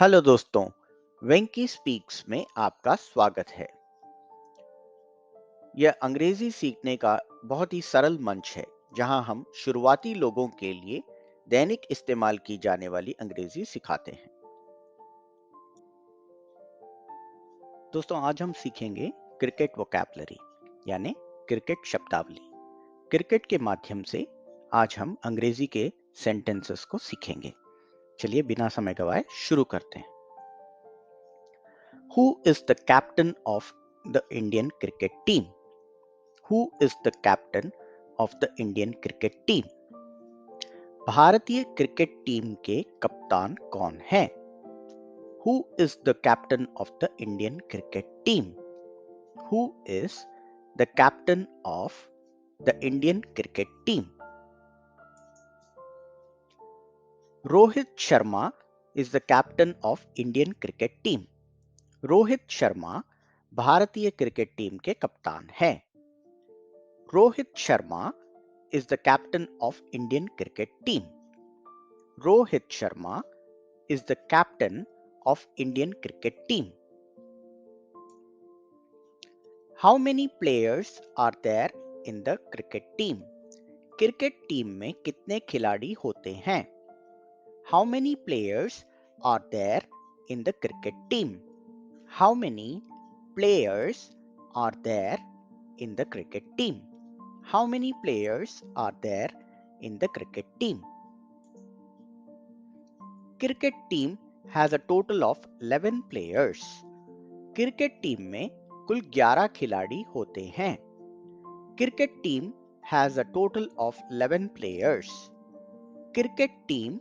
Hello दोस्तों, वेंकी speaks में आपका स्वागत है। यह अंग्रेजी सीखने का बहुत ही सरल मंच है, जहां हम शुरुआती लोगों के लिए दैनिक इस्तेमाल की जाने वाली अंग्रेजी सिखाते हैं। दोस्तों, आज हम सीखेंगे क्रिकेट वोकैबुलरी यानी क्रिकेट शब्दावली। क्रिकेट के माध्यम से आज हम अंग्रेजी के सेंटेंसेस को सीखेंगे। चलिए बिना समय गवाए शुरू करते हैं। Who is the captain of the Indian cricket team? Who is the captain of the Indian cricket team? भारतीय क्रिकेट टीम के कप्तान कौन है? Who is the captain of the Indian cricket team? Who is the captain of the Indian cricket team? Rohit Sharma is the captain of Indian cricket team. Rohit Sharma भारतीय cricket team के कप्तान हैं। Rohit Sharma is the captain of Indian cricket team. Rohit Sharma is the captain of Indian cricket team. How many players are there in the cricket team? Cricket team में कितने खिलाड़ी होते हैं? How many players are there in the cricket team? How many players are there in the cricket team? How many players are there in the cricket team? Cricket team has a total of 11 players. Cricket team में कुल 11 खिलाड़ी होते हैं। Cricket team has a total of 11 players. Cricket team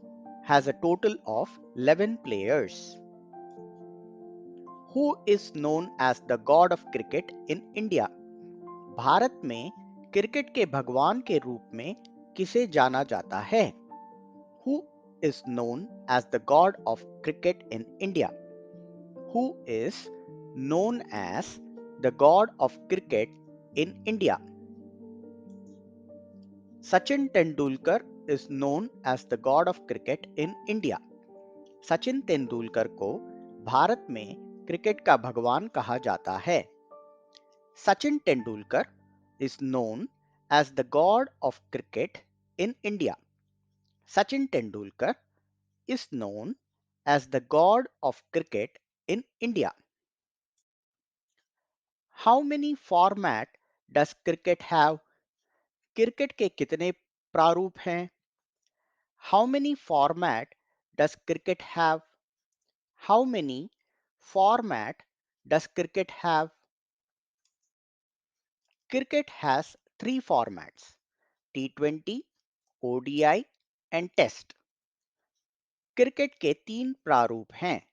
has a total of 11 players. Who is known as the god of cricket in India? Bharat में cricket के भगवान के रूप में किसे जाना जाता है? Who is known as the god of cricket in India? Who is known as the god of cricket in India? Sachin Tendulkar is known as the god of cricket in India. Sachin Tendulkar को भारत में cricket का भगवान कहा जाता है। Sachin Tendulkar is known as the god of cricket in India. Sachin Tendulkar is known as the god of cricket in India. How many format does cricket have? Cricket के कितने प्रारूप हैं? How many format does cricket have? How many format does cricket have? Cricket has three formats: T20, ODI and Test. Cricket के तीन प्रारूप हैं: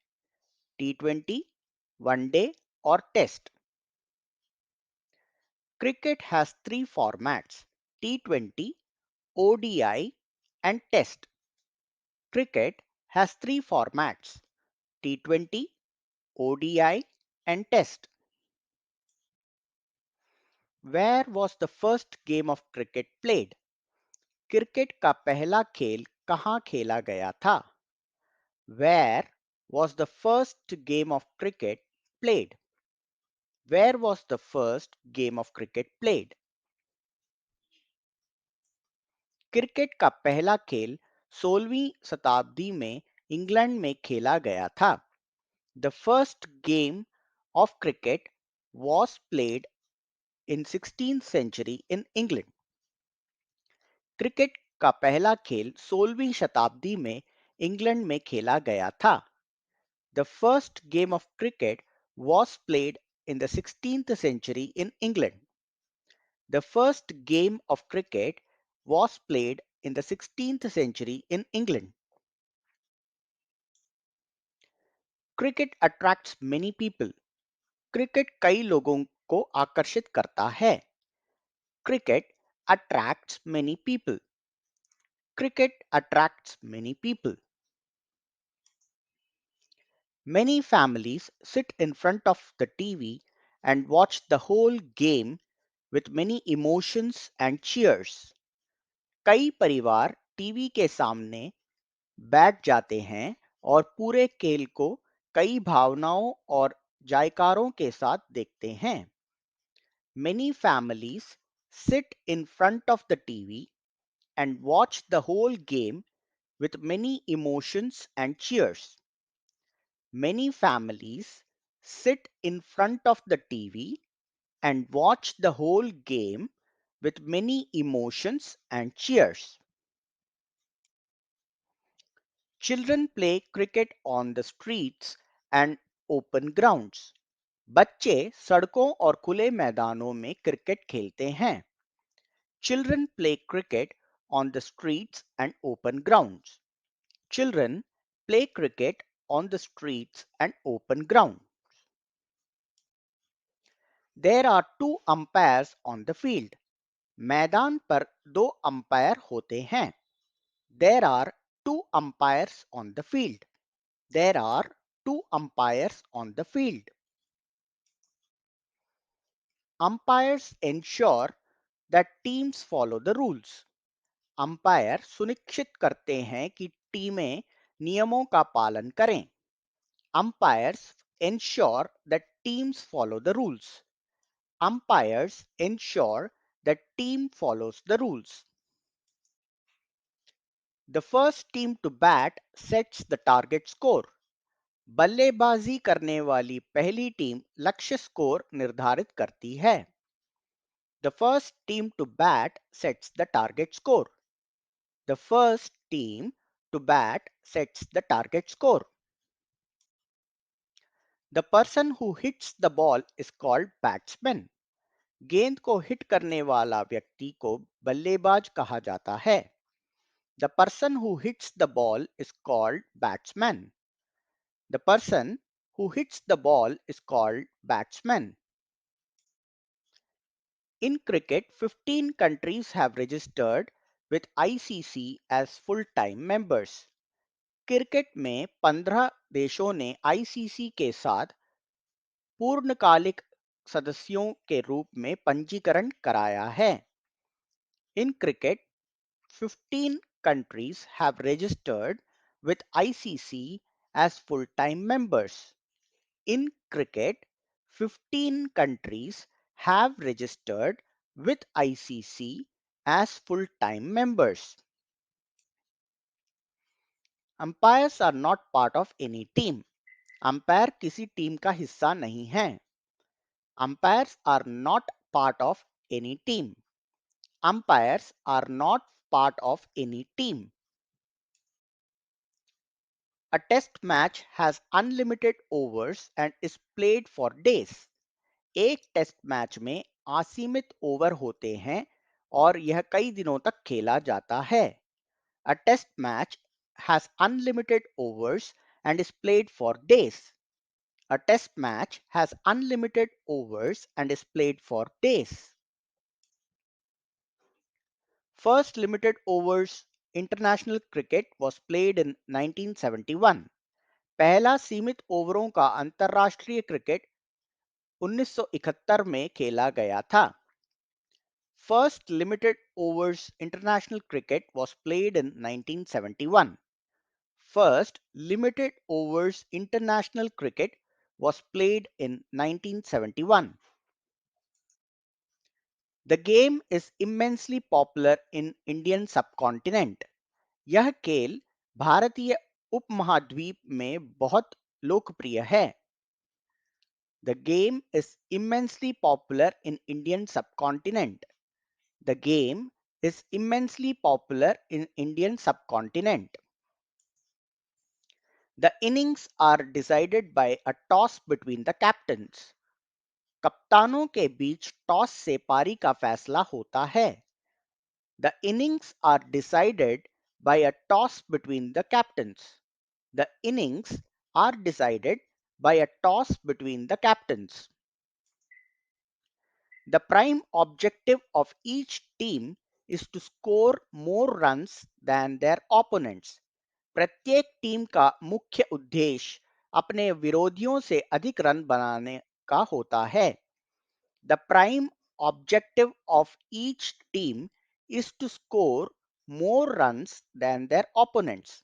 T20, one day और test. Cricket has three formats: T20, ODI and Test. Cricket has three formats: T20, ODI and Test. Where was the first game of cricket played? Cricket का पहला खेल कहाँ खेला गया था? Where was the first game of cricket played? Where was the first game of cricket played? Cricket का पहला खेल 16वीं शताब्दी में इंग्लैंड में खेला गया था। The first game of cricket was played in 16th century in England. Cricket का पहला खेल 16वीं शताब्दी में इंग्लैंड में खेला गया था। The first game of cricket was played in the 16th century in England. The first game of cricket was played in the 16th century in England. Cricket attracts many people. Cricket कई लोगों को आकर्षित करता है। Cricket attracts many people. Cricket attracts many people. Many families sit in front of the TV and watch the whole game with many emotions and cheers. कई परिवार TV के सामने बैठ जाते हैं और पूरे खेल को कई भावनाओं और जायकारों के साथ देखते हैं। Many families sit in front of the TV and watch the whole game with many emotions and cheers. Many families sit in front of the TV and watch the whole game with many emotions and cheers. Children play cricket on the streets and open grounds. बच्चे सड़कों और खुले मैदानों में cricket खेलते हैं. Children play cricket on the streets and open grounds. Children play cricket on the streets and open ground. There are two umpires on the field. मैदान पर दो अंपायर होते हैं. There are two umpires on the field. There are two umpires on the field. Umpires ensure that teams follow the rules. Umpire सुनिश्चित करते हैं कि टीमें नियमों का पालन करें. Umpires ensure that teams follow the rules. Umpires ensure that team follows the rules. The first team to bat sets the target score. बल्लेबाजी करने वाली पहली टीम लक्ष्य स्कोर निर्धारित करती है. The first team to bat sets the target score. The first team to bat sets the target score. The person who hits the ball is called batsman. गेंद को हिट करने वाला व्यक्ति को बल्लेबाज कहा जाता है. The person who hits the ball is called batsman. The person who hits the ball is called batsman. In cricket, 15 countries have registered with ICC as full-time members. Cricket में 15 देशों ने आईसीसी के साथ पूर्णकालिक सदस्यों के रूप में पंजीकरण कराया है. In cricket, 15 countries have registered with ICC as full-time members. In cricket, 15 countries have registered with ICC as full-time members. Umpires are not part of any team. Umpire किसी टीम का हिस्सा नहीं है. Umpires are not part of any team. Umpires are not part of any team. A test match has unlimited overs and is played for days. एक test match में असीमित over होते हैं और यह कई दिनों तक खेला जाता है. A test match has unlimited overs and is played for days. A test match has unlimited overs and is played for days. First limited overs international cricket was played in 1971. पहला सीमित ओवरों का अंतर्राष्ट्रीय क्रिकेट 1971 में खेला गया था. First limited overs international cricket was played in 1971. First limited overs international cricket was played in 1971. The game is immensely popular in Indian subcontinent. यह खेल भारतीय उपमहाद्वीप में बहुत लोकप्रिय है. The game is immensely popular in Indian subcontinent. The game is immensely popular in Indian subcontinent. The innings are decided by a toss between the captains. कप्तानों के बीच toss से पारी का फैसला होता है. The innings are decided by a toss between the captains. The innings are decided by a toss between the captains. The prime objective of each team is to score more runs than their opponents. प्रत्येक team का मुख्य उद्देश्य अपने विरोधियों से अधिक run बनाने का होता है. The prime objective of each team is to score more runs than their opponents.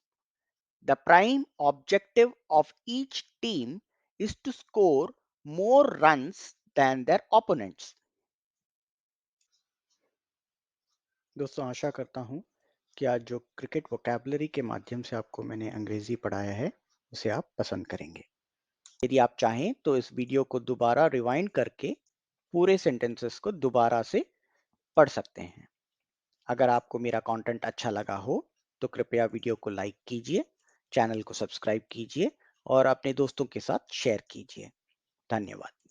The prime objective of each team is to score more runs than their opponents. दोस्तों आशा करता हूं कि आज जो क्रिकेट वोकैबुलरी के माध्यम से आपको मैंने अंग्रेजी पढ़ाया है उसे आप पसंद करेंगे। यदि आप चाहें तो इस वीडियो को दोबारा रिवाइंड करके पूरे सेंटेंसेस को दोबारा से पढ़ सकते हैं। अगर आपको मेरा कंटेंट अच्छा लगा हो तो कृपया वीडियो को लाइक कीजिए, चैनल को सब्सक्राइब कीजिए और अपने दोस्तों के साथ शेयर कीजिए। धन्यवाद।